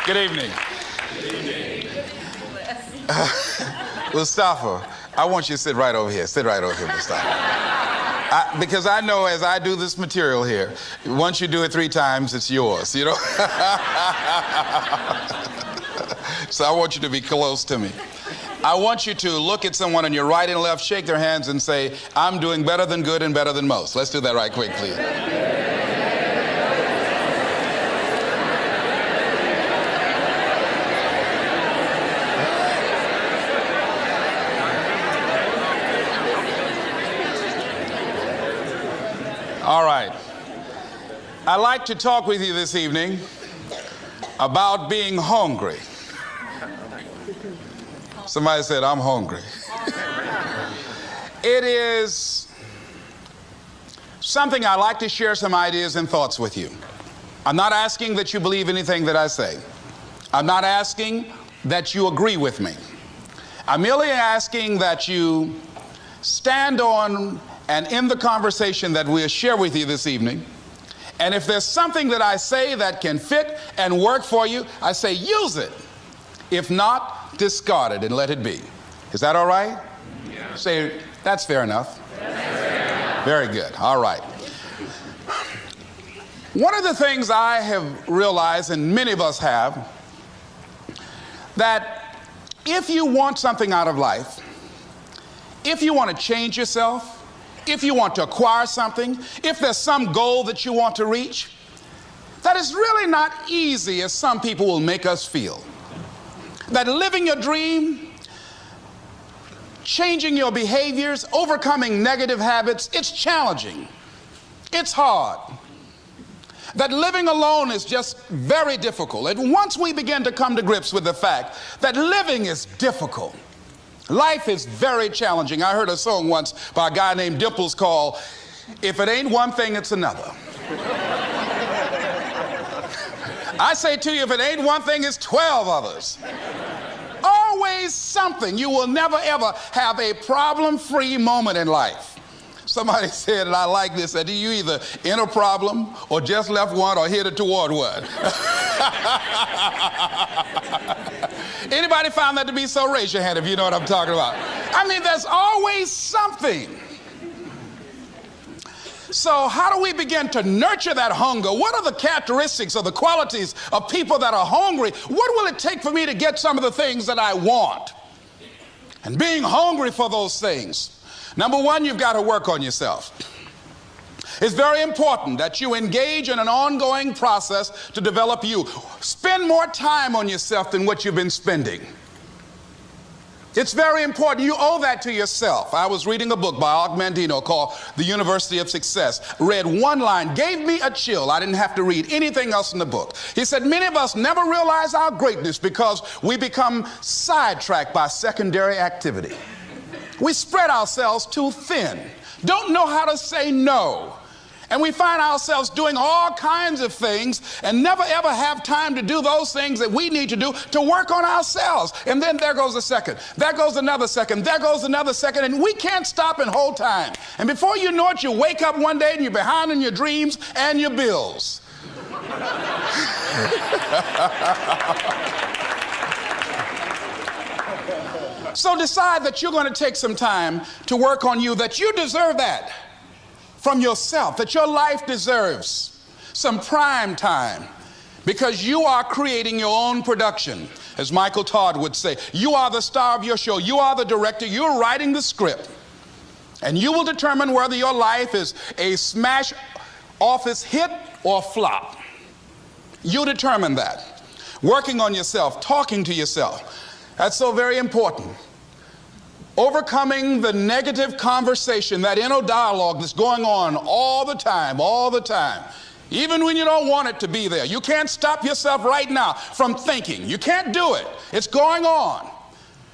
Good evening. Mustafa, I want you to sit right over here. Sit right over here, Mustafa. Because I know as I do this material here, once you do it 3 times, it's yours, you know? So I want you to be close to me. I want you to look at someone on your right and left, shake their hands and say, I'm doing better than good and better than most. Let's do that right quick, please. All right. I'd like to talk with you this evening about being hungry. Somebody said, I'm hungry. It is something I like to share some ideas and thoughts with you. I'm not asking that you believe anything that I say. I'm not asking that you agree with me. I'm merely asking that you stand on and in the conversation that we'll share with you this evening, and if there's something that I say that can fit and work for you, I say use it. If not, discard it and let it be. Is that all right? Yeah. Say, that's fair enough. Very good. All right. One of the things I have realized, and many of us have, that if you want something out of life, if you want to change yourself, if you want to acquire something, if there's some goal that you want to reach, that is really not easy as some people will make us feel. That living your dream, changing your behaviors, overcoming negative habits, it's challenging. It's hard. That living alone is just very difficult. And once we begin to come to grips with the fact that living is difficult, life is very challenging. I heard a song once by a guy named Dimples called, If It Ain't One Thing, It's Another. I say to you, if it ain't one thing, it's 12 others. Always something. You will never ever have a problem-free moment in life. Somebody said, and I like this, that you either in a problem or just left one or headed toward one. Anybody found that to be so? Raise your hand if you know what I'm talking about. I mean, there's always something. So how do we begin to nurture that hunger? What are the characteristics or the qualities of people that are hungry? What will it take for me to get some of the things that I want? And being hungry for those things. Number one, you've got to work on yourself. It's very important that you engage in an ongoing process to develop you. Spend more time on yourself than what you've been spending. It's very important. You owe that to yourself. I was reading a book by Og Mandino called The University of Success. Read one line, gave me a chill. I didn't have to read anything else in the book. He said, many of us never realize our greatness because we become sidetracked by secondary activity. We spread ourselves too thin, don't know how to say no. And we find ourselves doing all kinds of things and never ever have time to do those things that we need to do to work on ourselves. And then there goes a second, there goes another second, there goes another second, and we can't stop and hold time. And before you know it, you wake up one day and you're behind on your dreams and your bills. So decide that you're going to take some time to work on you, that you deserve that from yourself, that your life deserves some prime time because you are creating your own production. As Michael Todd would say, you are the star of your show. You are the director. You're writing the script. And you will determine whether your life is a smash office hit or flop. You determine that. Working on yourself, talking to yourself. That's so very important. Overcoming the negative conversation, that inner dialogue that's going on all the time, even when you don't want it to be there. You can't stop yourself right now from thinking. You can't do it. It's going on.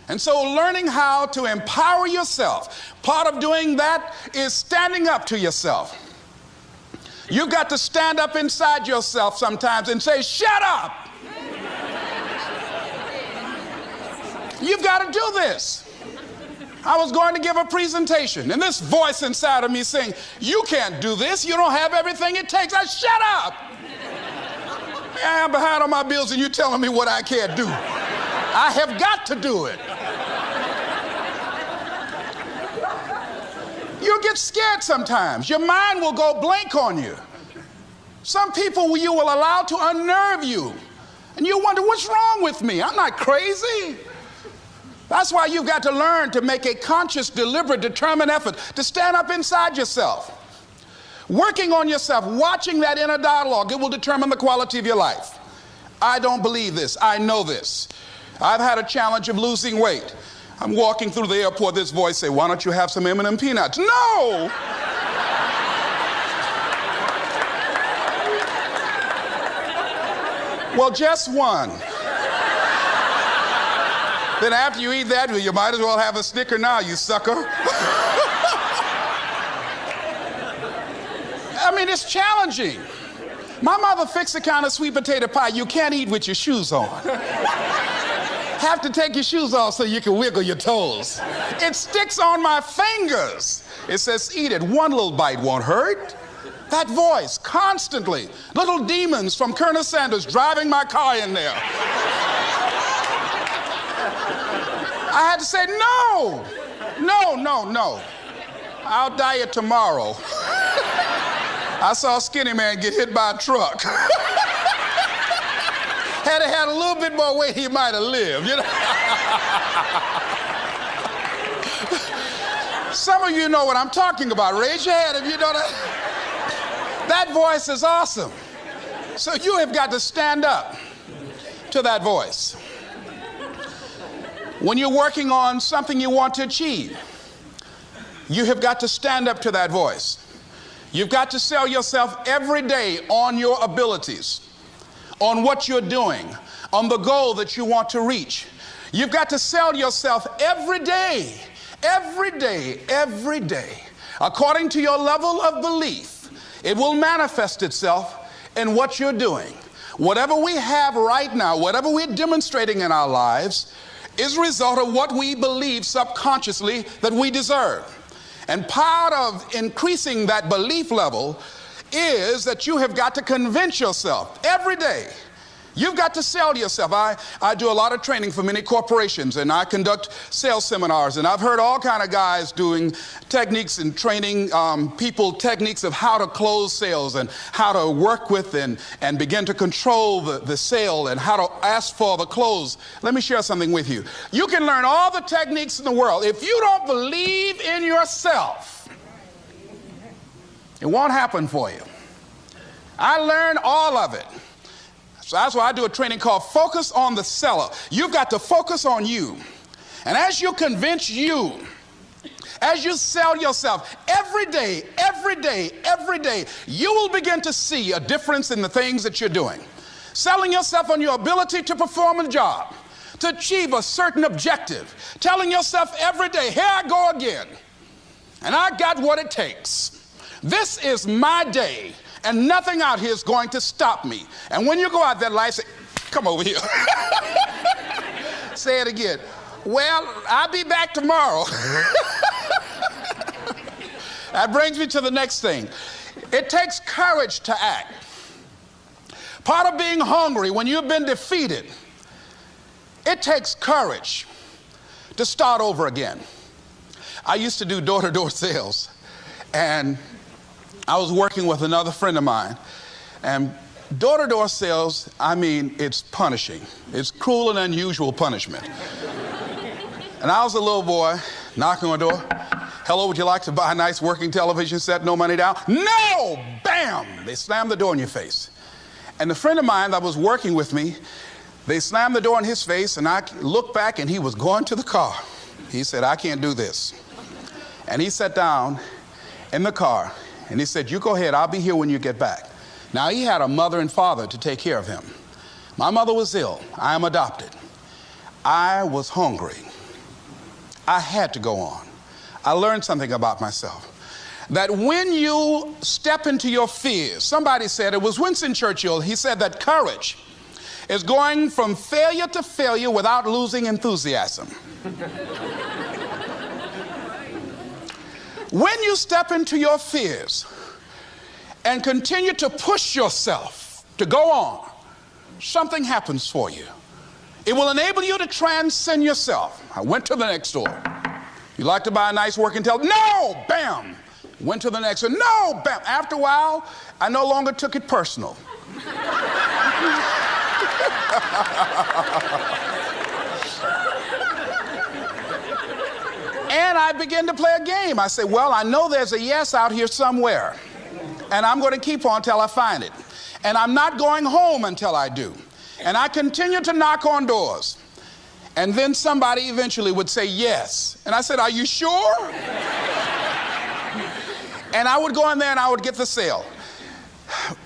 And so learning how to empower yourself, part of doing that is standing up to yourself. You've got to stand up inside yourself sometimes and say, shut up. You've got to do this. I was going to give a presentation, and this voice inside of me saying, you can't do this. You don't have everything it takes. I shut up. I am behind on my bills and you're telling me what I can't do. I have got to do it. You'll get scared sometimes. Your mind will go blank on you. Some people you will allow to unnerve you. And you wonder, what's wrong with me? I'm not crazy. That's why you've got to learn to make a conscious, deliberate, determined effort to stand up inside yourself. Working on yourself, watching that inner dialogue, it will determine the quality of your life. I don't believe this. I know this. I've had a challenge of losing weight. I'm walking through the airport, this voice say, why don't you have some M&M peanuts? No! Well, just one. Then after you eat that, you might as well have a Snicker now, you sucker. I mean, it's challenging. My mother fixed the kind of sweet potato pie you can't eat with your shoes on. Have to take your shoes off so you can wiggle your toes. It sticks on my fingers. It says, eat it. One little bite won't hurt. That voice, constantly. Little demons from Colonel Sanders driving my car in there. I had to say, no. I'll diet tomorrow. I saw a skinny man get hit by a truck. Had he had a little bit more weight, he might have lived, you know. Some of you know what I'm talking about. Raise your hand if you know that. That voice is awesome. So you have got to stand up to that voice. When you're working on something you want to achieve, you have got to stand up to that voice. You've got to sell yourself every day on your abilities, on what you're doing, on the goal that you want to reach. You've got to sell yourself every day, according to your level of belief. It will manifest itself in what you're doing. Whatever we have right now, whatever we're demonstrating in our lives, is a result of what we believe subconsciously that we deserve. And part of increasing that belief level is that you have got to convince yourself every day. You've got to sell yourself. I do a lot of training for many corporations, and I conduct sales seminars, and I've heard all kind of guys doing techniques and training people techniques of how to close sales and how to work with and begin to control the sale and how to ask for the close. Let me share something with you. You can learn all the techniques in the world. If you don't believe in yourself, it won't happen for you. I learned all of it. So that's why I do a training called Focus on the Seller. You've got to focus on you. And as you convince you, as you sell yourself every day, you will begin to see a difference in the things that you're doing. Selling yourself on your ability to perform a job, to achieve a certain objective. Telling yourself every day, here I go again. And I got what it takes. This is my day. And nothing out here is going to stop me. And when you go out there, life say, come over here. Say it again. Well, I'll be back tomorrow. That brings me to the next thing. It takes courage to act. Part of being hungry when you've been defeated, it takes courage to start over again. I used to do door-to-door sales, and I was working with another friend of mine, and door-to-door sales, I mean, it's punishing. It's cruel and unusual punishment. And I was a little boy knocking on the door. Hello, would you like to buy a nice working television set? No money down? No! Bam! They slammed the door in your face. And the friend of mine that was working with me, they slammed the door in his face, and I looked back, and he was going to the car. He said, I can't do this. And he sat down in the car, and he said, you go ahead, I'll be here when you get back. Now, he had a mother and father to take care of him. My mother was ill. I am adopted. I was hungry. I had to go on. I learned something about myself. That when you step into your fears, somebody said, it was Winston Churchill, he said that courage is going from failure to failure without losing enthusiasm. When you step into your fears and continue to push yourself to go on, something happens for you. It will enable you to transcend yourself. I went to the next store. You like to buy a nice working television? No! Bam! Went to the next one. No! Bam! After a while, I no longer took it personal. And I began to play a game. I said, well, I know there's a yes out here somewhere, and I'm going to keep on until I find it. And I'm not going home until I do. And I continue to knock on doors. And then somebody eventually would say yes. And I said, are you sure? And I would go in there and I would get the sale.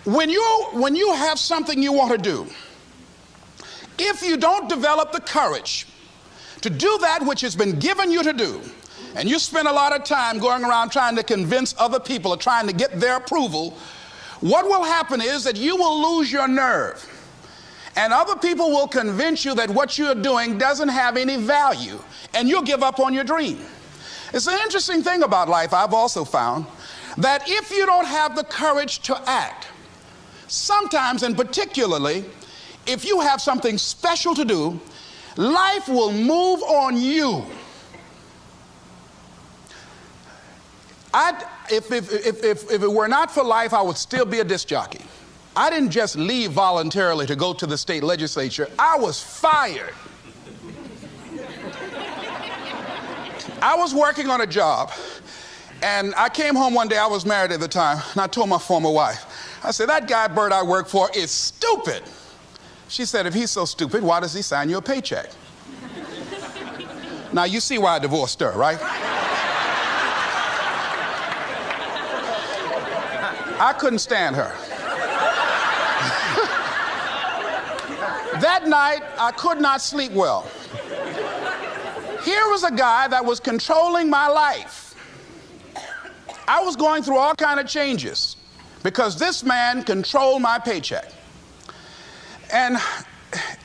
When you have something you want to do, if you don't develop the courage to do that which has been given you to do, and you spend a lot of time going around trying to convince other people or trying to get their approval, what will happen is that you will lose your nerve. And other people will convince you that what you're doing doesn't have any value, and you'll give up on your dream. It's an interesting thing about life, I've also found, that if you don't have the courage to act, sometimes, and particularly, if you have something special to do, life will move on you. If it were not for life, I would still be a disc jockey. I didn't just leave voluntarily to go to the state legislature. I was fired. I was working on a job, and I came home one day. I was married at the time, and I told my former wife, I said, that guy Bert I work for is stupid. She said, if he's so stupid, why does he sign you a paycheck? Now, you see why I divorced her, right? I couldn't stand her. That night, I could not sleep well. Here was a guy that was controlling my life. I was going through all kinds of changes because this man controlled my paycheck. And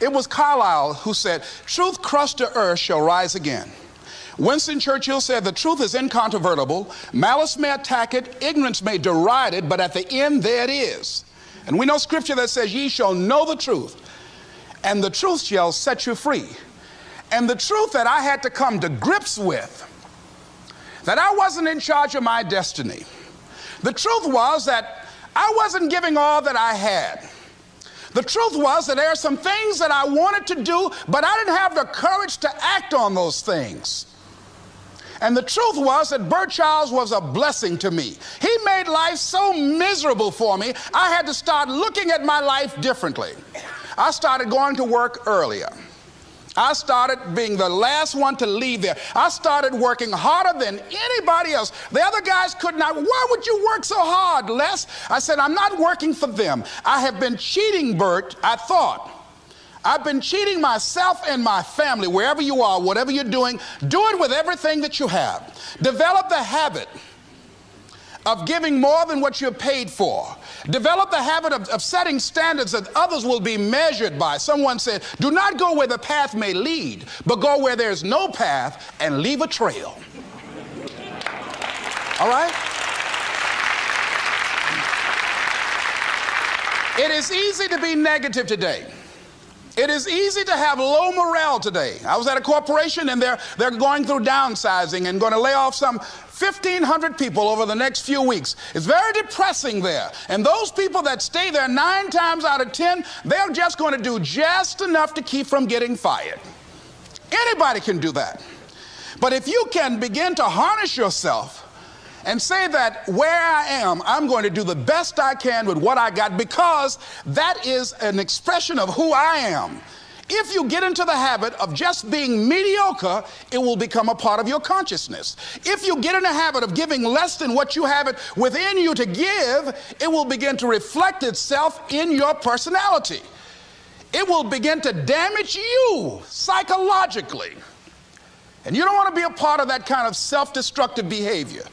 it was Carlyle who said, truth crushed to earth shall rise again. Winston Churchill said, the truth is incontrovertible. Malice may attack it, ignorance may deride it, but at the end there it is. And we know scripture that says, ye shall know the truth, and the truth shall set you free. And the truth that I had to come to grips with, that I wasn't in charge of my destiny. The truth was that I wasn't giving all that I had. The truth was that there are some things that I wanted to do, but I didn't have the courage to act on those things. And the truth was that Bert Childs was a blessing to me. He made life so miserable for me, I had to start looking at my life differently. I started going to work earlier. I started being the last one to leave there. I started working harder than anybody else. The other guys could not. Why would you work so hard, Les? I said, I'm not working for them. I have been cheating, Bert, I thought. I've been cheating myself and my family. Wherever you are, whatever you're doing, do it with everything that you have. Develop the habit of giving more than what you're paid for. Develop the habit of setting standards that others will be measured by. Someone said, do not go where the path may lead, but go where there's no path and leave a trail. All right? It is easy to be negative today. It is easy to have low morale today. I was at a corporation and they're going through downsizing and going to lay off some 1,500 people over the next few weeks. It's very depressing there. And those people that stay there 9 times out of 10, they're just going to do just enough to keep from getting fired. Anybody can do that. But if you can begin to harness yourself and say that where I am, I'm going to do the best I can with what I got, because that is an expression of who I am. If you get into the habit of just being mediocre, it will become a part of your consciousness. If you get in the habit of giving less than what you have it within you to give, it will begin to reflect itself in your personality. It will begin to damage you psychologically. And you don't want to be a part of that kind of self-destructive behavior.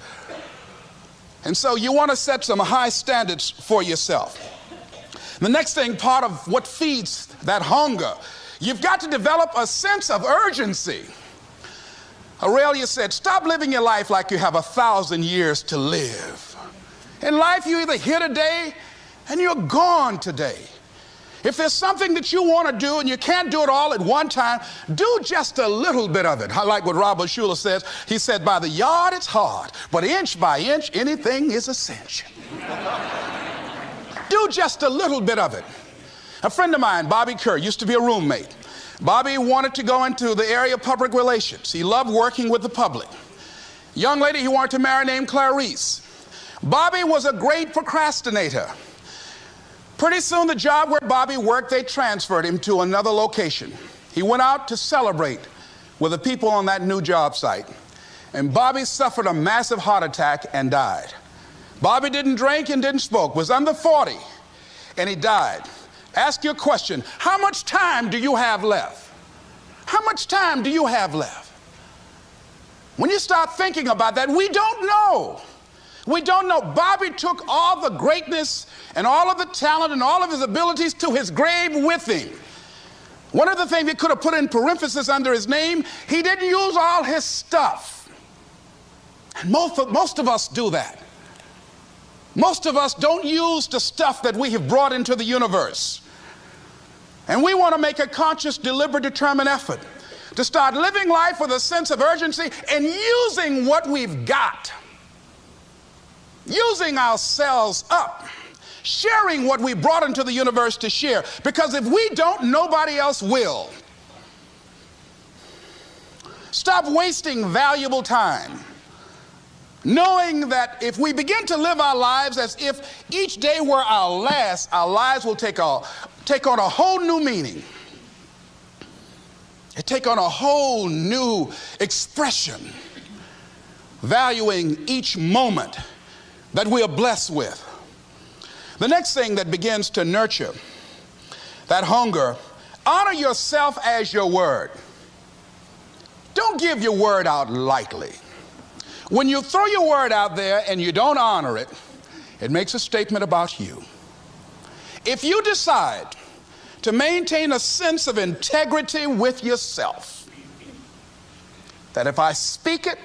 And so you want to set some high standards for yourself. The next thing, part of what feeds that hunger, you've got to develop a sense of urgency. Aurelia said, stop living your life like you have 1,000 years to live. In life, you're either here today and you're gone today. If there's something that you want to do and you can't do it all at one time, do just a little bit of it. I like what Robert Schuller says. He said, by the yard it's hard, but inch by inch, anything is a cinch. Do just a little bit of it. A friend of mine, Bobby Kerr, used to be a roommate. Bobby wanted to go into the area of public relations. He loved working with the public. Young lady he wanted to marry named Clarice. Bobby was a great procrastinator. Pretty soon the job where Bobby worked, they transferred him to another location. He went out to celebrate with the people on that new job site. And Bobby suffered a massive heart attack and died. Bobby didn't drink and didn't smoke, was under 40, and he died. Ask your question, how much time do you have left? How much time do you have left? When you start thinking about that, we don't know. We don't know. Bobby took all the greatness and all of the talent and all of his abilities to his grave with him. One of the things he could have put in parentheses under his name, he didn't use all his stuff. And most of us do that. Most of us don't use the stuff that we have brought into the universe. And we want to make a conscious, deliberate, determined effort to start living life with a sense of urgency and using what we've got. Using ourselves up, sharing what we brought into the universe to share. Because if we don't, nobody else will. Stop wasting valuable time, knowing that if we begin to live our lives as if each day were our last, our lives will take on a whole new meaning. It take on a whole new expression, valuing each moment that we are blessed with. The next thing that begins to nurture that hunger, honor yourself as your word. Don't give your word out lightly. When you throw your word out there and you don't honor it, it makes a statement about you. If you decide to maintain a sense of integrity with yourself, that if I speak it,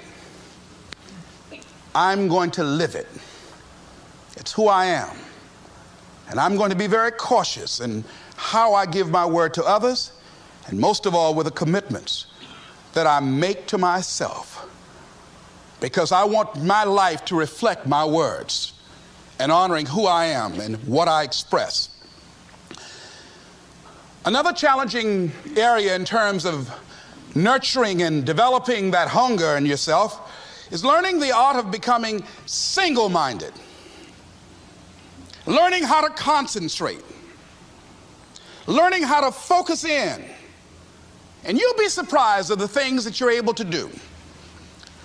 I'm going to live it. It's who I am. And I'm going to be very cautious in how I give my word to others, and most of all with the commitments that I make to myself, because I want my life to reflect my words and honoring who I am and what I express. Another challenging area in terms of nurturing and developing that hunger in yourself is learning the art of becoming single-minded. Learning how to concentrate. Learning how to focus in. And you'll be surprised at the things that you're able to do.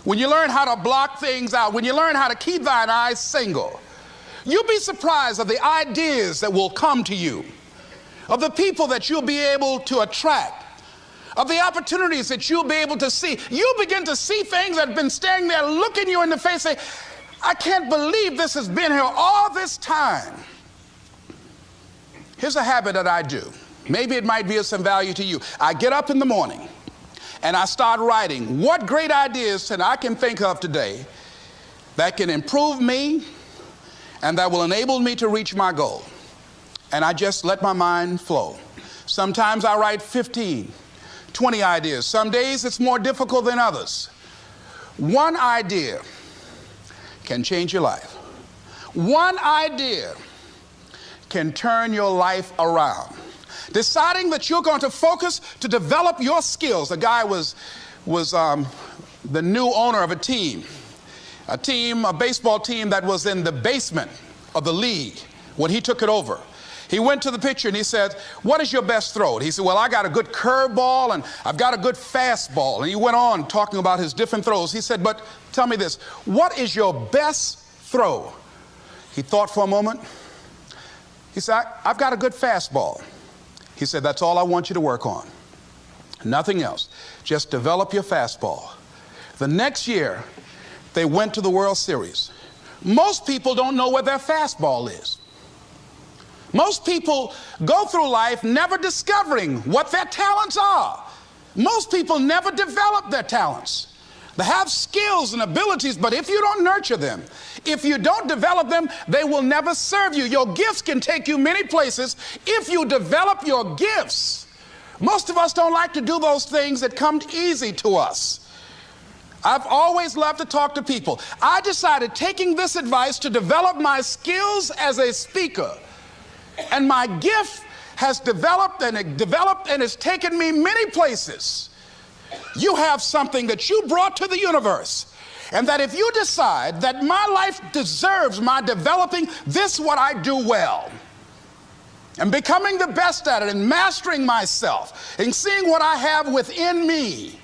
When you learn how to block things out, when you learn how to keep thine eyes single, you'll be surprised at the ideas that will come to you, of the people that you'll be able to attract, of the opportunities that you'll be able to see. You'll begin to see things that have been standing there looking you in the face, say, I can't believe this has been here all this time. Here's a habit that I do. Maybe it might be of some value to you. I get up in the morning and I start writing what great ideas that I can think of today that can improve me and that will enable me to reach my goal. And I just let my mind flow. Sometimes I write 15, 20 ideas. Some days it's more difficult than others. One idea can change your life. One idea can turn your life around. Deciding that you're going to focus to develop your skills. The guy was the new owner of a baseball team that was in the basement of the league when he took it over. He went to the pitcher and he said, what is your best throw? And he said, well, I got a good curveball and I've got a good fastball. And he went on talking about his different throws. He said, but tell me this, what is your best throw? He thought for a moment. He said, I've got a good fastball. He said, that's all I want you to work on. Nothing else. Just develop your fastball. The next year, they went to the World Series. Most people don't know where their fastball is. Most people go through life never discovering what their talents are. Most people never develop their talents. They have skills and abilities, but if you don't nurture them, if you don't develop them, they will never serve you. Your gifts can take you many places if you develop your gifts. Most of us don't like to do those things that come easy to us. I've always loved to talk to people. I decided, taking this advice, to develop my skills as a speaker. And my gift has developed and it's taken me many places. You have something that you brought to the universe, and that if you decide that my life deserves my developing this, what I do well, and becoming the best at it, and mastering myself, and seeing what I have within me,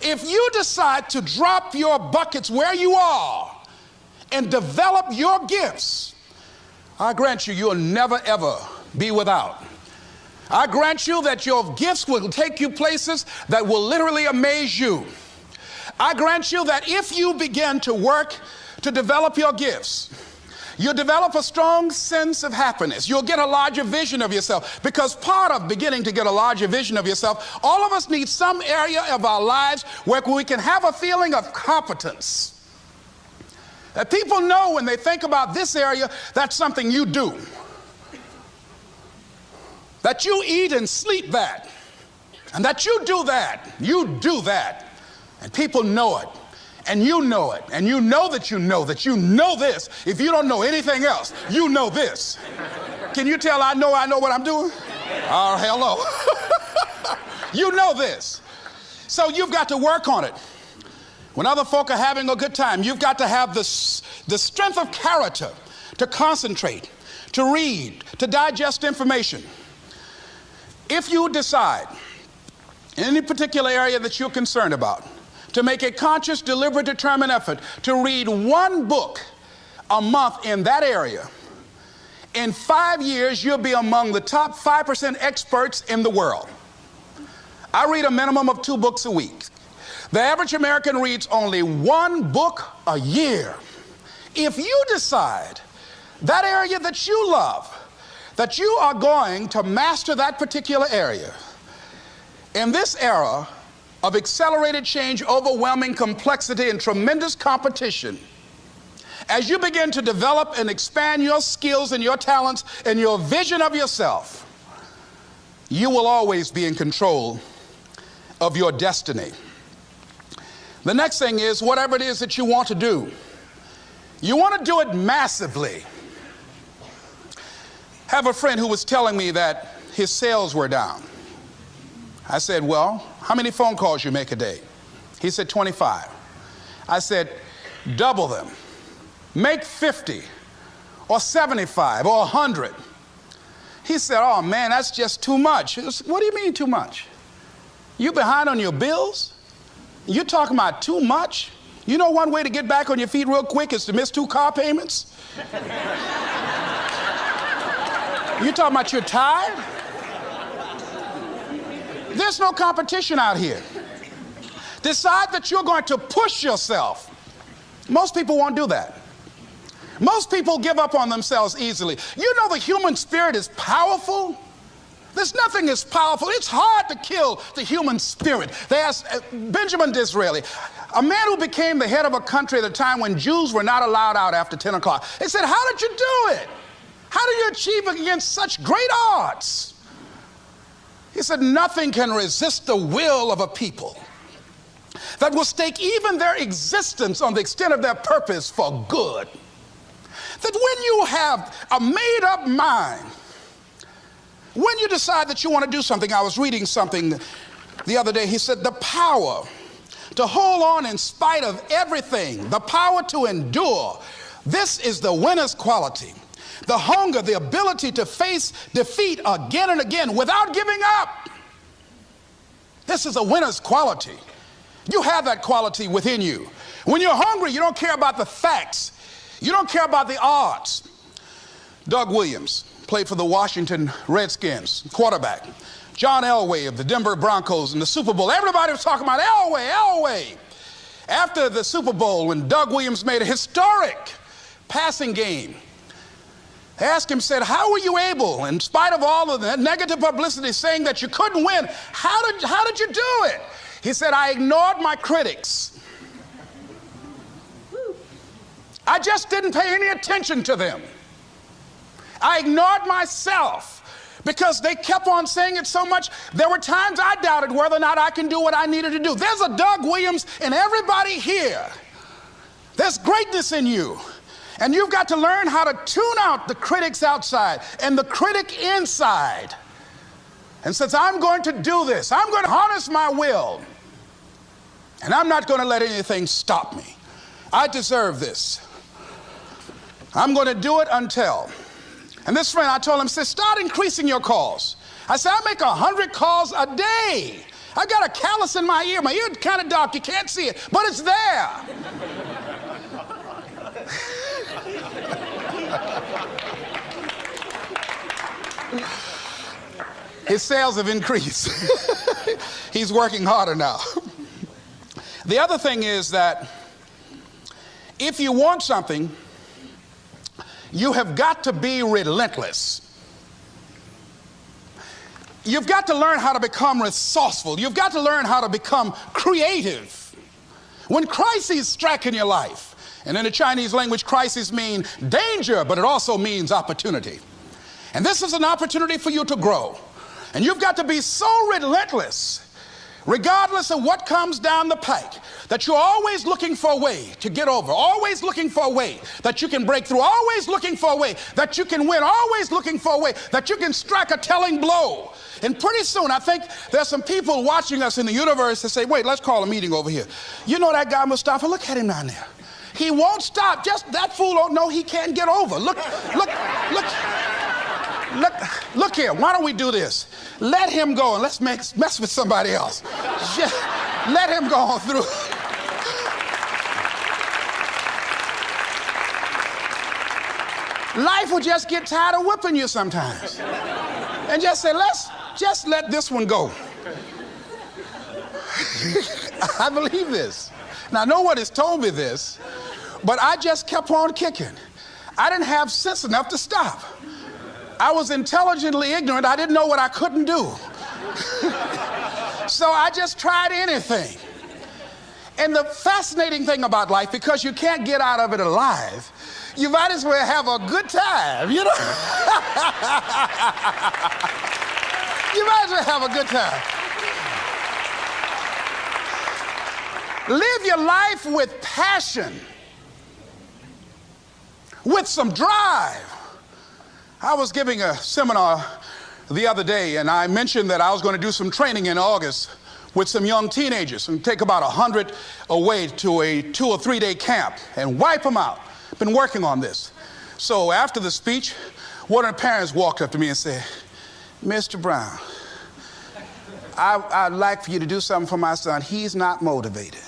if you decide to drop your buckets where you are and develop your gifts, I grant you, you'll never ever be without. I grant you that your gifts will take you places that will literally amaze you. I grant you that if you begin to work to develop your gifts, you'll develop a strong sense of happiness. You'll get a larger vision of yourself, because part of beginning to get a larger vision of yourself, all of us need some area of our lives where we can have a feeling of competence. That people know when they think about this area, that's something you do. That you eat and sleep that, and that you do that, and people know it, and you know it, and you know that you know this. If you don't know anything else, you know this. Can you tell I know what I'm doing? Oh, hello. You know this. So you've got to work on it. When other folk are having a good time, you've got to have the strength of character to concentrate, to read, to digest information. If you decide in any particular area that you're concerned about to make a conscious, deliberate, determined effort to read one book a month in that area, in 5 years, you'll be among the top 5% experts in the world. I read a minimum of 2 books a week. The average American reads only 1 book a year. If you decide that area that you love, that you are going to master that particular area, in this era of accelerated change, overwhelming complexity, and tremendous competition, as you begin to develop and expand your skills and your talents and your vision of yourself, you will always be in control of your destiny. The next thing is, whatever it is that you want to do, you want to do it massively. I have a friend who was telling me that his sales were down. I said, well, how many phone calls you make a day? He said, 25. I said, double them. Make 50 or 75 or 100. He said, oh man, that's just too much. I said, what do you mean too much? You behind on your bills? You're talking about too much? You know one way to get back on your feet real quick is to miss 2 car payments? You talking about you're tired? There's no competition out here. Decide that you're going to push yourself. Most people won't do that. Most people give up on themselves easily. You know the human spirit is powerful. There's nothing as powerful. It's hard to kill the human spirit. They asked Benjamin Disraeli, a man who became the head of a country at a time when Jews were not allowed out after 10 o'clock. They said, how did you do it? How do you achieve against such great odds? He said, nothing can resist the will of a people that will stake even their existence on the extent of their purpose for good. That when you have a made-up mind, when you decide that you want to do something, I was reading something the other day, he said, the power to hold on in spite of everything, the power to endure, this is the winner's quality. The hunger, the ability to face defeat again and again without giving up. This is a winner's quality. You have that quality within you. When you're hungry, you don't care about the facts. You don't care about the odds. Doug Williams played for the Washington Redskins, quarterback. John Elway of the Denver Broncos in the Super Bowl. Everybody was talking about Elway. After the Super Bowl, when Doug Williams made a historic passing game, they asked him, said, how were you able, in spite of all of the negative publicity saying that you couldn't win, how did you do it? He said, I ignored my critics. I just didn't pay any attention to them. I ignored myself because they kept on saying it so much. There were times I doubted whether or not I can do what I needed to do. There's a Doug Williams in everybody here. There's greatness in you. And you've got to learn how to tune out the critics outside and the critic inside. And since I'm going to do this, I'm going to harness my will. And I'm not going to let anything stop me. I deserve this. I'm going to do it until. And this friend, I told him, said, start increasing your calls. I said, I make 100 calls a day. I got a callus in my ear. My ear is kind of dark. You can't see it, but it's there. His sales have increased. He's working harder now. The other thing is that if you want something, you have got to be relentless. You've got to learn how to become resourceful. You've got to learn how to become creative. When crises strike in your life, and in the Chinese language, crises mean danger, but it also means opportunity. And this is an opportunity for you to grow. And you've got to be so relentless, regardless of what comes down the pike, that you're always looking for a way to get over, always looking for a way that you can break through, always looking for a way that you can win, always looking for a way that you can strike a telling blow. And pretty soon, I think there's some people watching us in the universe that say, wait, let's call a meeting over here. You know that guy Mustafa? Look at him down there. He won't stop. Just that fool don't know he can't get over. Look here. Why don't we do this? Let him go and let's mess with somebody else. Just let him go on through. Life will just get tired of whipping you sometimes. And just say, just let this one go. I believe this. Now, no one has told me this, but I just kept on kicking. I didn't have sense enough to stop. I was intelligently ignorant. I didn't know what I couldn't do. So I just tried anything. And the fascinating thing about life, because you can't get out of it alive, you might as well have a good time, you know? You might as well have a good time. Live your life with passion, with some drive. I was giving a seminar the other day, and I mentioned that I was going to do some training in August with some young teenagers and take about 100 away to a 2 or 3 day camp and wipe them out. Been working on this. So after the speech, one of the parents walked up to me and said, Mr. Brown, I'd like for you to do something for my son. He's not motivated.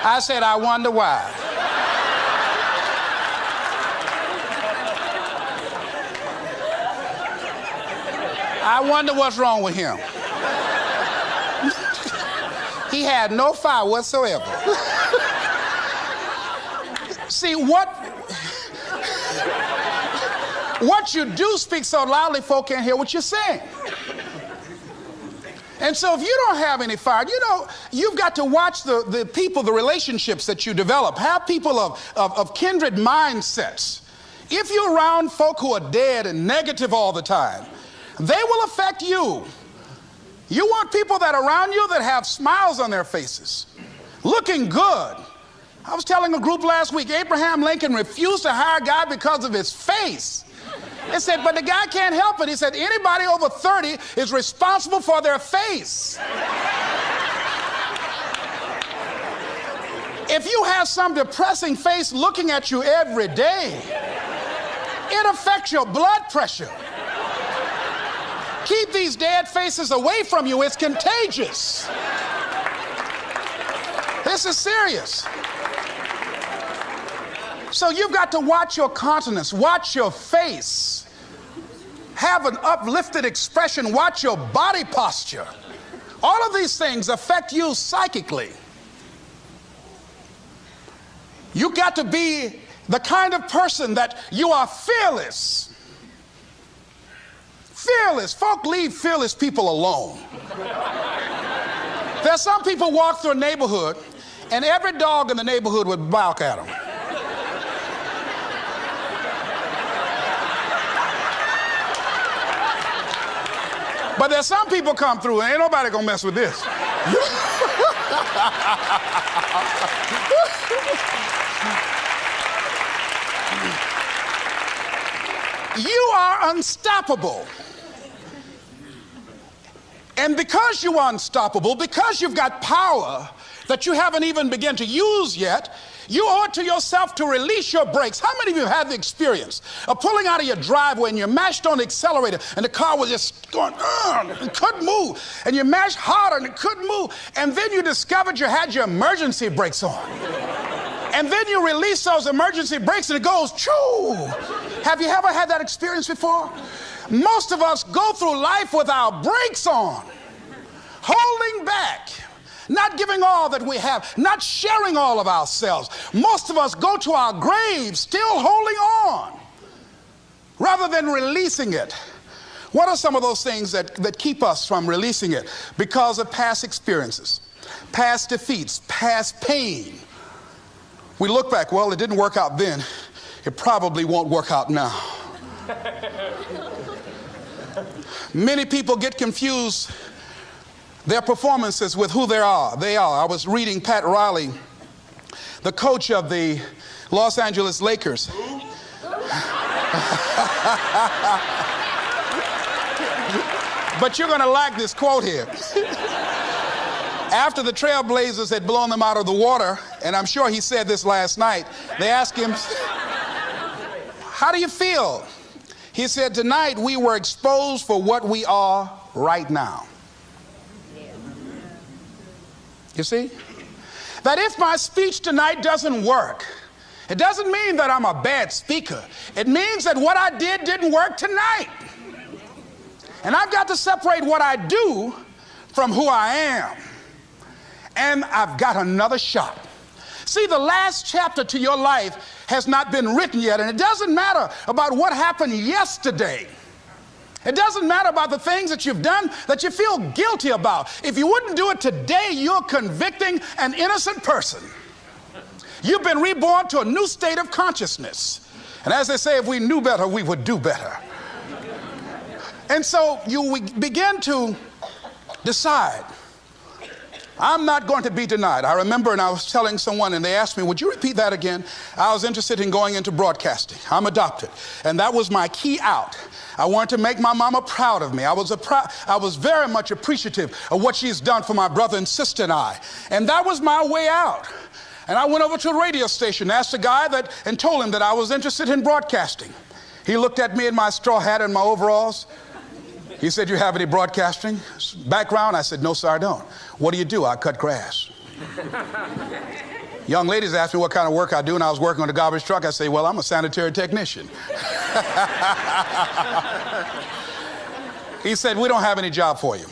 I said, I wonder why. I wonder what's wrong with him. He had no fire whatsoever. See, what you do speak so loudly, folk can't hear what you're saying. And so if you don't have any fire, you know, you've got to watch the people, the relationships that you develop. Have people of kindred mindsets. If you're around folk who are dead and negative all the time, they will affect you. You want people that are around you that have smiles on their faces, looking good. I was telling a group last week, Abraham Lincoln refused to hire a guy because of his face. They said, but the guy can't help it. He said, anybody over 30 is responsible for their face. If you have some depressing face looking at you every day, it affects your blood pressure. Keep these dead faces away from you. It's contagious. This is serious. So you've got to watch your countenance, watch your face, have an uplifted expression, watch your body posture. All of these things affect you psychically. You've got to be the kind of person that you are fearless. Fearless. Folk leave fearless people alone. There's some people walk through a neighborhood and every dog in the neighborhood would bark at them. But there's some people come through and ain't nobody gonna mess with this. You are unstoppable. And because you are unstoppable, because you've got power that you haven't even begun to use yet, you owe it to yourself to release your brakes. How many of you have the experience of pulling out of your driveway and you mashed on the accelerator and the car was just going, and couldn't move, and you mashed harder and it couldn't move, and then you discovered you had your emergency brakes on. And then you release those emergency brakes and it goes, choo! Have you ever had that experience before? Most of us go through life with our brakes on, holding back, not giving all that we have, not sharing all of ourselves. Most of us go to our graves still holding on rather than releasing it. What are some of those things that keep us from releasing it? Because of past experiences, past defeats, past pain. We look back, well, it didn't work out then. It probably won't work out now. Many people get confused their performances with who they are. I was reading Pat Riley, the coach of the Los Angeles Lakers. But you're going to like this quote here. After the Trailblazers had blown them out of the water, and I'm sure he said this last night, they asked him, how do you feel? He said, tonight we were exposed for what we are right now. You see? That if my speech tonight doesn't work, it doesn't mean that I'm a bad speaker. It means that what I didn't work tonight. And I've got to separate what I do from who I am. And I've got another shot. See, the last chapter to your life has not been written yet, and it doesn't matter about what happened yesterday. It doesn't matter about the things that you've done that you feel guilty about. If you wouldn't do it today, you're convicting an innocent person. You've been reborn to a new state of consciousness. And as they say, if we knew better, we would do better. And so you begin to decide, I'm not going to be denied. I remember, and I was telling someone, and they asked me, would you repeat that again? I was interested in going into broadcasting. I'm adopted. And that was my key out. I wanted to make my mama proud of me. I was very much appreciative of what she's done for my brother and sister and I. And that was my way out. And I went over to a radio station, asked a guy and told him that I was interested in broadcasting. He looked at me in my straw hat and my overalls. He said, you have any broadcasting background? I said, no, sir, I don't. What do you do? I cut grass. Young ladies asked me what kind of work I do, and I was working on a garbage truck. I say, well, I'm a sanitary technician. He said, we don't have any job for you.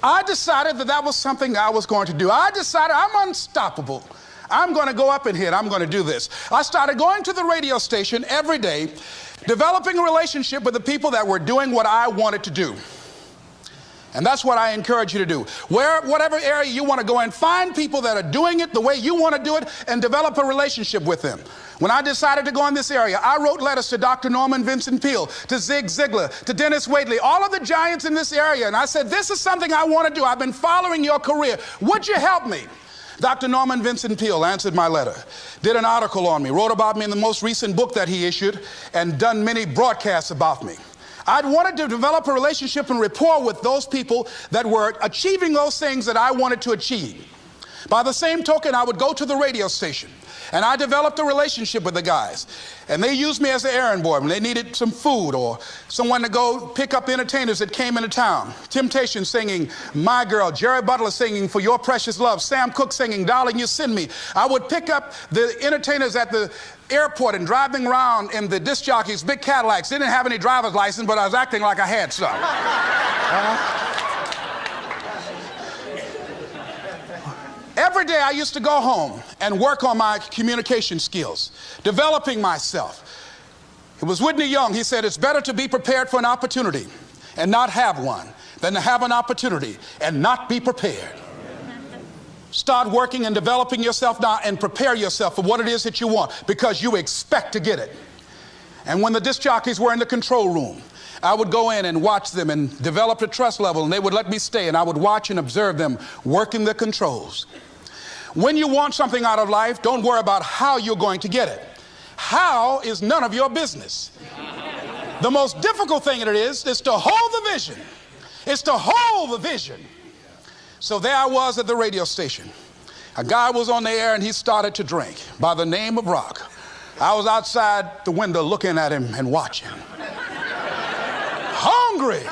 I decided that was something I was going to do. I decided I'm unstoppable. I'm going to go up in here and I'm going to do this. I started going to the radio station every day, developing a relationship with the people that were doing what I wanted to do. And that's what I encourage you to do. Whatever area you want to go in, find people that are doing it the way you want to do it and develop a relationship with them. When I decided to go in this area, I wrote letters to Dr. Norman Vincent Peale, to Zig Ziglar, to Dennis Waitley, all of the giants in this area. And I said, this is something I want to do. I've been following your career. Would you help me? Dr. Norman Vincent Peale answered my letter, did an article on me, wrote about me in the most recent book that he issued, and done many broadcasts about me. I'd wanted to develop a relationship and rapport with those people that were achieving those things that I wanted to achieve. By the same token, I would go to the radio station, and I developed a relationship with the guys. And they used me as an errand boy when they needed some food or someone to go pick up entertainers that came into town. Temptation singing My Girl, Jerry Butler singing For Your Precious Love, Sam Cooke singing Darling You Send Me. I would pick up the entertainers at the airport and driving around in the disc jockeys, big Cadillacs. They didn't have any driver's license, but I was acting like I had some. Every day I used to go home and work on my communication skills, developing myself. It was Whitney Young. He said, it's better to be prepared for an opportunity and not have one than to have an opportunity and not be prepared. Start working and developing yourself now and prepare yourself for what it is that you want, because you expect to get it. And when the disc jockeys were in the control room, I would go in and watch them and develop a trust level, and they would let me stay, and I would watch and observe them working the controls. When you want something out of life, don't worry about how you're going to get it. How is none of your business. The most difficult thing it is to hold the vision. It's to hold the vision. So there I was at the radio station. A guy was on the air and he started to drink by the name of Rock. I was outside the window looking at him and watching. Hungry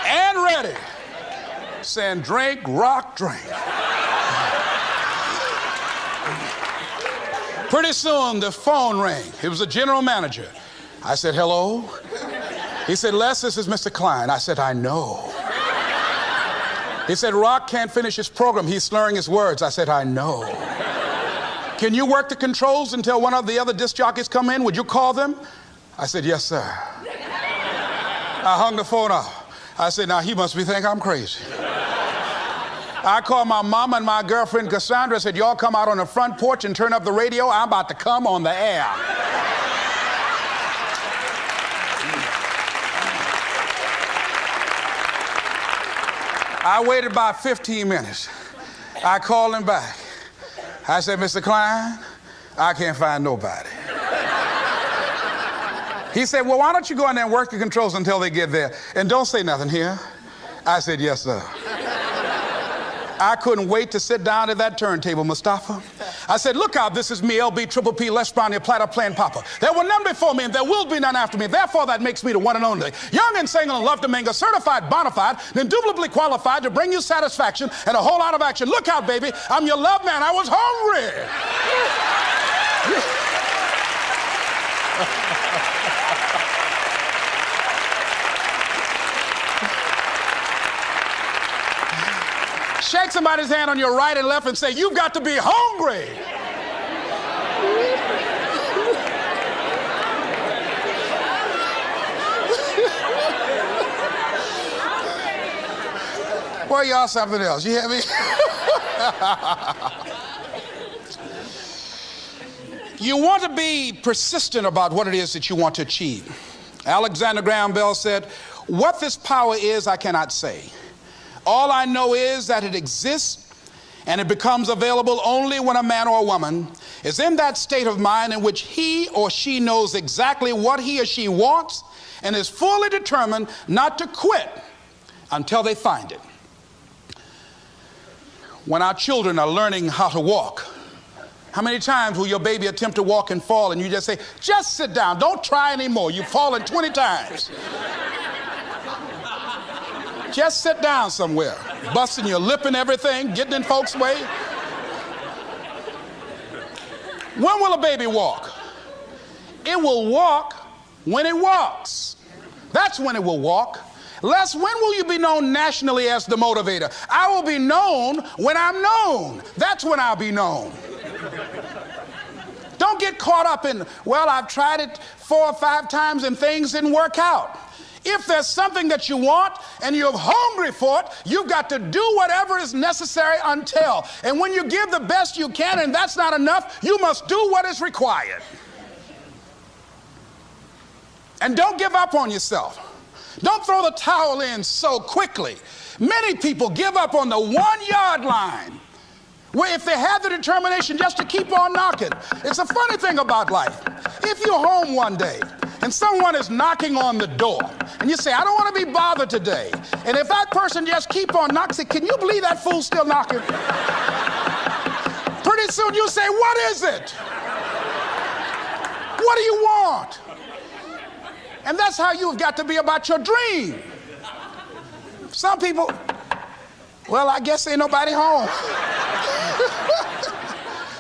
and ready, saying, drink, Rock, drink. Pretty soon the phone rang. It was the general manager. I said, hello? He said, Les, this is Mr. Klein. I said, I know. He said, Rock can't finish his program. He's slurring his words. I said, I know. Can you work the controls until one of the other disc jockeys come in? Would you call them? I said, yes, sir. I hung the phone up. I said, now he must be thinking I'm crazy. I called my mom and my girlfriend Cassandra. Said, y'all come out on the front porch and turn up the radio. I'm about to come on the air. I waited about 15 minutes. I called him back. I said, Mr. Klein, I can't find nobody. He said, well, why don't you go in there and work the controls until they get there? And don't say nothing here. I said, yes, sir. I couldn't wait to sit down at that turntable, Mustafa. I said, look out, this is me, LB, Triple P, Les Brown, your platter playing Papa. There were none before me, and there will be none after me. Therefore, that makes me the one and only. Young and single and love to mingle, certified, bona fide, and indubitably qualified to bring you satisfaction and a whole lot of action. Look out, baby, I'm your love man. I was hungry. Shake somebody's hand on your right and left and say, you've got to be hungry. Well, y'all something else. You hear me? You want to be persistent about what it is that you want to achieve. Alexander Graham Bell said, what this power is, I cannot say. All I know is that it exists, and it becomes available only when a man or a woman is in that state of mind in which he or she knows exactly what he or she wants and is fully determined not to quit until they find it. When our children are learning how to walk, how many times will your baby attempt to walk and fall and you just say, just sit down, don't try anymore, you've fallen 20 times. Just sit down somewhere, busting your lip and everything, getting in folks' way. When will a baby walk? It will walk when it walks. That's when it will walk. Les, when will you be known nationally as the motivator? I will be known when I'm known. That's when I'll be known. Don't get caught up in, well, I've tried it 4 or 5 times and things didn't work out. If there's something that you want and you're hungry for it, you've got to do whatever is necessary until. And when you give the best you can and that's not enough, you must do what is required. And don't give up on yourself. Don't throw the towel in so quickly. Many people give up on the 1-yard line, where if they have the determination just to keep on knocking. It's a funny thing about life. If you're home one day and someone is knocking on the door and you say, I don't want to be bothered today. And if that person just keep on knocking, say, can you believe that fool's still knocking? Pretty soon you say, what is it? What do you want? And that's how you've got to be about your dream. Some people, well, I guess ain't nobody home.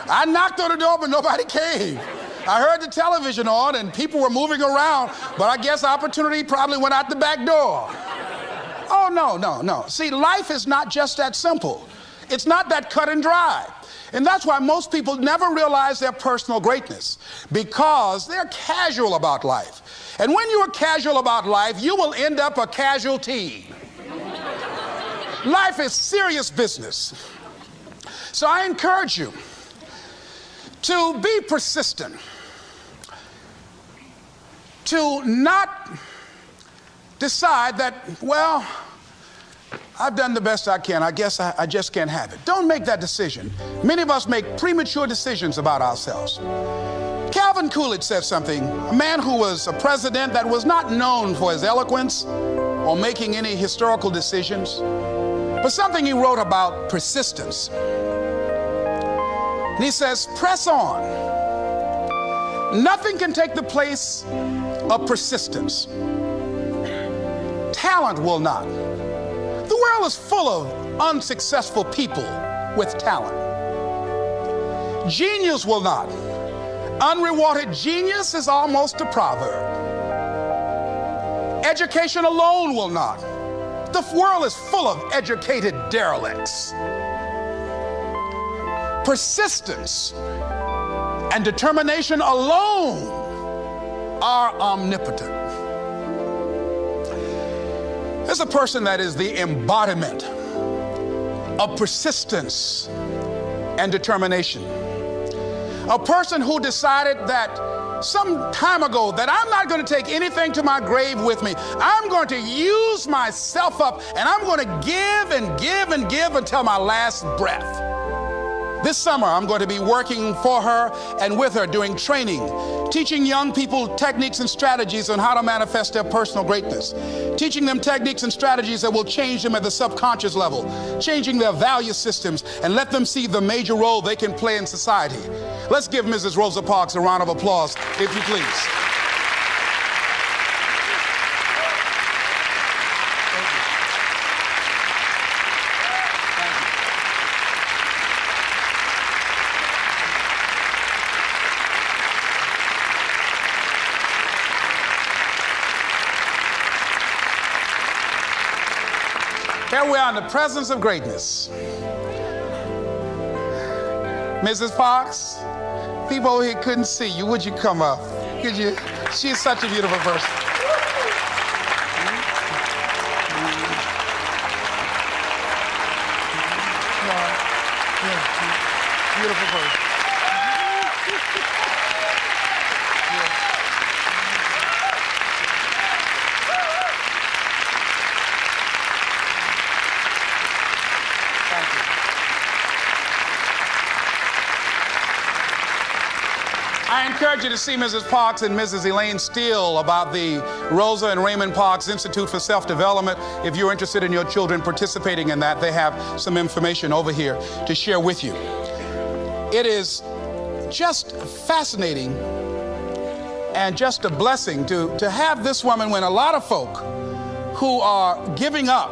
I knocked on the door, but nobody came. I heard the television on and people were moving around, but I guess opportunity probably went out the back door. Oh, no. See, life is not just that simple. It's not that cut and dry. And that's why most people never realize their personal greatness, because they're casual about life. And when you are casual about life, you will end up a casualty. Life is serious business. So I encourage you to be persistent, to not decide that, well, I've done the best I can. I guess I just can't have it. Don't make that decision. Many of us make premature decisions about ourselves. Calvin Coolidge said something, a man who was a president that was not known for his eloquence or making any historical decisions, but something he wrote about persistence. And he says, press on. Nothing can take the place of persistence. Talent will not. The world is full of unsuccessful people with talent. Genius will not. Unrewarded genius is almost a proverb. Education alone will not. The world is full of educated derelicts. Persistence and determination alone are omnipotent. There's a person that is the embodiment of persistence and determination. A person who decided that some time ago that I'm not going to take anything to my grave with me. I'm going to use myself up, and I'm going to give and give and give until my last breath. This summer, I'm going to be working for her and with her doing training, teaching young people techniques and strategies on how to manifest their personal greatness, teaching them techniques and strategies that will change them at the subconscious level, changing their value systems, and let them see the major role they can play in society. Let's give Mrs. Rosa Parks a round of applause, if you please. Here we are in the presence of greatness. Mrs. Parks, people over here couldn't see you. Would you come up? Could you? She's such a beautiful person. Beautiful person. I encourage you to see Mrs. Parks and Mrs. Elaine Steele about the Rosa and Raymond Parks Institute for Self-Development. If you're interested in your children participating in that, they have some information over here to share with you. It is just fascinating and just a blessing to have this woman when a lot of folk who are giving up.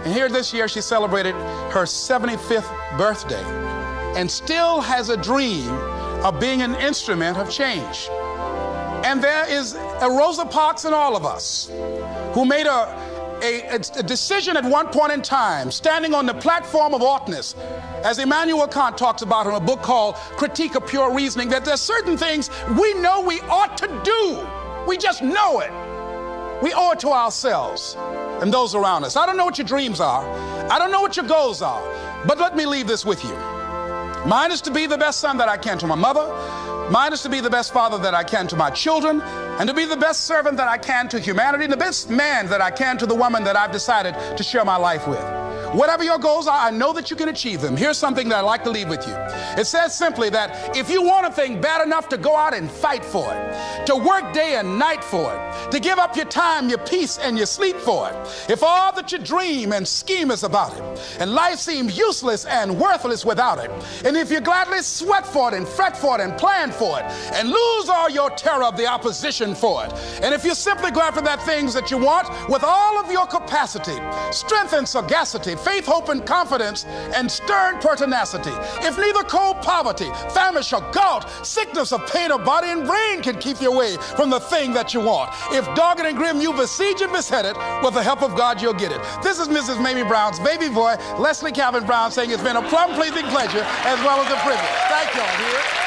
And here this year she celebrated her 75th birthday and still has a dream of being an instrument of change. And there is a Rosa Parks in all of us who made a decision at one point in time, standing on the platform of oughtness, as Immanuel Kant talks about in a book called Critique of Pure Reasoning, that there's certain things we know we ought to do. We just know it. We owe it to ourselves and those around us. I don't know what your dreams are. I don't know what your goals are. But let me leave this with you. Mine is to be the best son that I can to my mother. Mine is to be the best father that I can to my children, and to be the best servant that I can to humanity, and the best man that I can to the woman that I've decided to share my life with. Whatever your goals are, I know that you can achieve them. Here's something that I'd like to leave with you. It says simply that if you want a thing bad enough to go out and fight for it, to work day and night for it, to give up your time, your peace, and your sleep for it, if all that you dream and scheme is about it, and life seems useless and worthless without it, and if you gladly sweat for it and fret for it and plan for it, and lose all your terror of the opposition for it, and if you simply go after that things that you want with all of your capacity, strength and sagacity, faith, hope, and confidence, and stern pertinacity, if neither cold poverty, famish, or gout, sickness of pain of body and brain can keep you away from the thing that you want, if dogged and grim you besiege and beset it, with the help of God you'll get it. This is Mrs. Mamie Brown's baby boy, Leslie Calvin Brown, saying it's been a plum pleasing pleasure as well as a privilege. Thank you all.